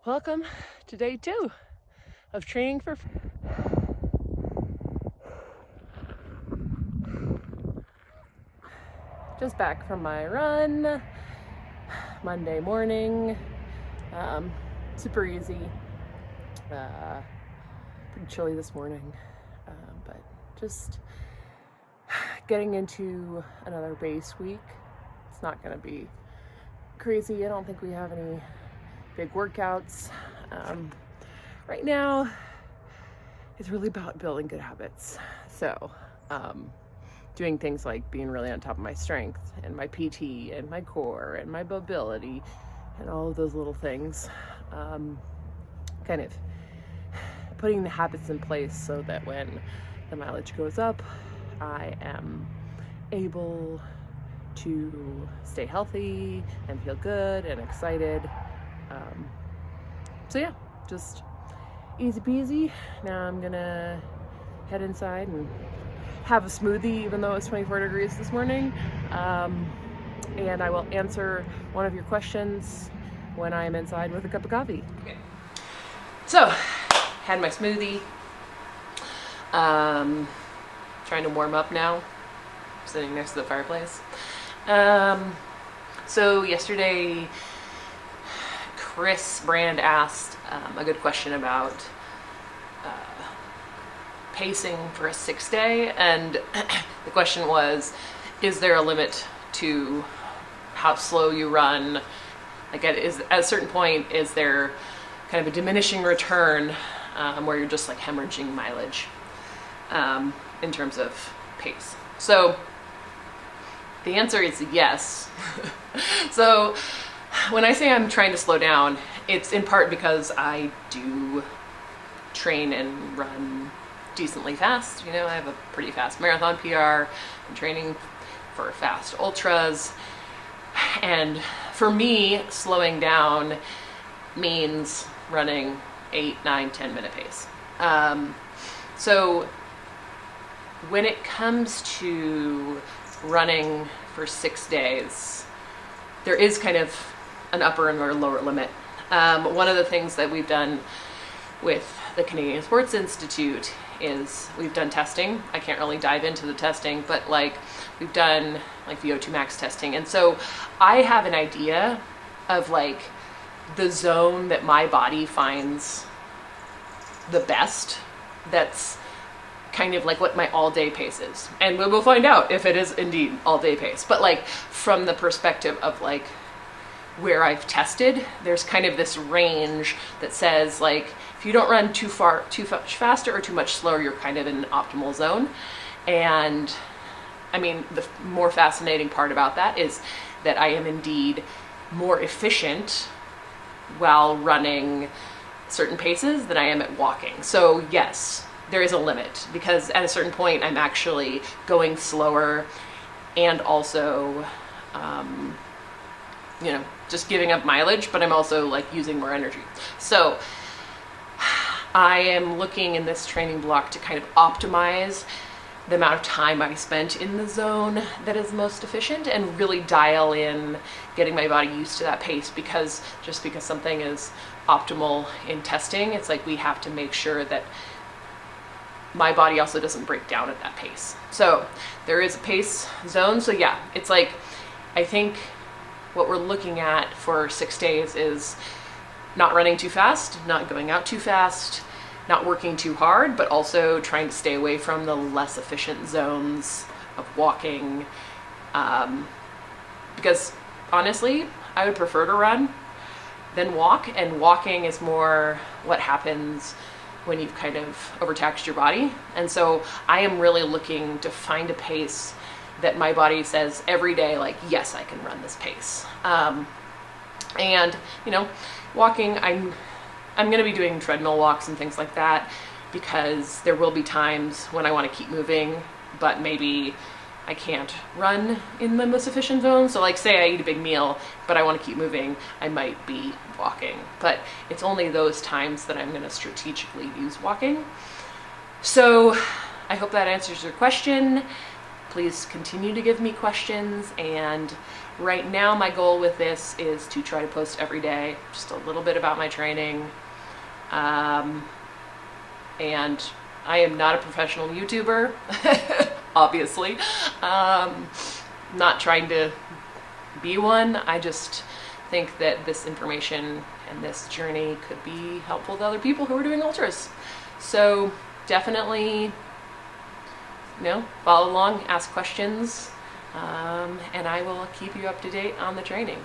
Welcome to day 2 of training for just back from my run Monday morning. Super easy. Pretty chilly this morning, but just getting into another base week. It's not going to be crazy. I don't think we have any big workouts. Right now, it's really about building good habits. So, doing things like being really on top of my strength and my PT and my core and my mobility and all of those little things. Kind of putting the habits in place so that when the mileage goes up, I am able to stay healthy and feel good and excited. So yeah, just easy peasy. Now I'm gonna head inside and have a smoothie, even though it's 24 degrees this morning. And I will answer one of your questions when I'm inside with a cup of coffee. Okay. So, had my smoothie. Trying to warm up now, sitting next to the fireplace. So yesterday, Chris Brand asked a good question about pacing for a 6-day, and the question was, is there a limit to how slow you run? Like at a certain point, is there kind of a diminishing return where you're just like hemorrhaging mileage in terms of pace? So the answer is yes. So when I say I'm trying to slow down, it's in part because I do train and run decently fast. You know, I have a pretty fast marathon PR. I'm training for fast ultras. And for me, slowing down means running 8, 9, 10 minute pace. So when it comes to running for 6 days, there is kind of an upper and or lower limit. One of the things that we've done with the Canadian Sports Institute is we've done testing. I can't really dive into the testing, but like we've done like VO2 max testing. And so I have an idea of like the zone that my body finds the best. That's kind of like what my all day pace is. And we will find out if it is indeed all day pace. But like from the perspective of like where I've tested, there's kind of this range that says like, if you don't run too much faster or too much slower, you're kind of in an optimal zone. And I mean, the more fascinating part about that is that I am indeed more efficient while running certain paces than I am at walking. So yes, there is a limit, because at a certain point I'm actually going slower and also, just giving up mileage, but I'm also like using more energy. So I am looking in this training block to kind of optimize the amount of time I spent in the zone that is most efficient and really dial in getting my body used to that pace, because just because something is optimal in testing, it's like we have to make sure that my body also doesn't break down at that pace. So there is a pace zone. So yeah, it's like, I think what we're looking at for 6 days is not running too fast, not going out too fast, not working too hard, but also trying to stay away from the less efficient zones of walking. Because honestly, I would prefer to run than walk, and walking is more what happens when you've kind of overtaxed your body. And so I am really looking to find a pace that my body says every day, like, yes, I can run this pace. And, walking, I'm going to be doing treadmill walks and things like that, because there will be times when I want to keep moving, but maybe I can't run in the most efficient zone. So like say I eat a big meal, but I want to keep moving, I might be walking. But it's only those times that I'm going to strategically use walking. So I hope that answers your question. Please continue to give me questions, and Right now, my goal with this is to try to post every day, just a little bit about my training. And I am not a professional YouTuber, obviously. Not trying to be one. I just think that this information and this journey could be helpful to other people who are doing ultras. So definitely, follow along, ask questions, and I will keep you up to date on the training.